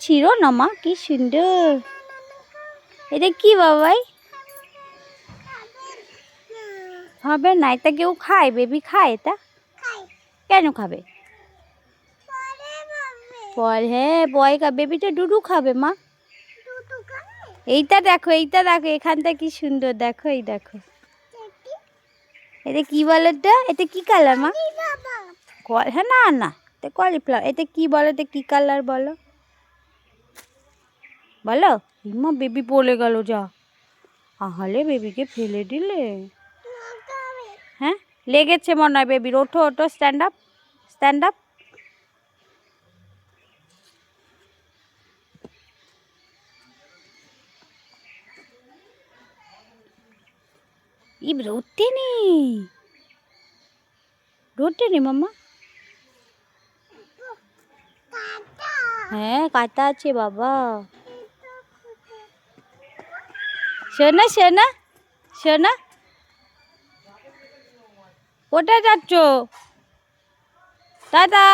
ছিল না মা, কি সুন্দর। এটা কি বাবাই? হবে না, এটা কেউ খায়? বেবি খায় এটা? কেন খাবে? হ্যাঁ বয় খা, বেবিটা ডুডু খাবে মা। এইটা দেখো, এইটা দেখো, এখানটা কি সুন্দর, দেখো এই দেখো। এটা কি বলে? এটা কি কালার মা? হ্যাঁ না না, এটা কলিফ্লাওয়ার। এটা কি বলো? এটা কি কালার বলো? বলো। মা বেবি পড়ে গেল, যা। আহালে বেবিকে ফেলে দিলে। হ্যাঁ লেগেছে মনে হয় বেবির। ওঠো ওঠো, স্ট্যান্ড আপ, স্ট্যান্ড আপ। রোদতে নেই, রোদতে নেই মাম্মা। হ্যাঁ কাটা আছে বাবা। শোনা শোনা শোনা, কোথায় যাচ্ছ? দাদা।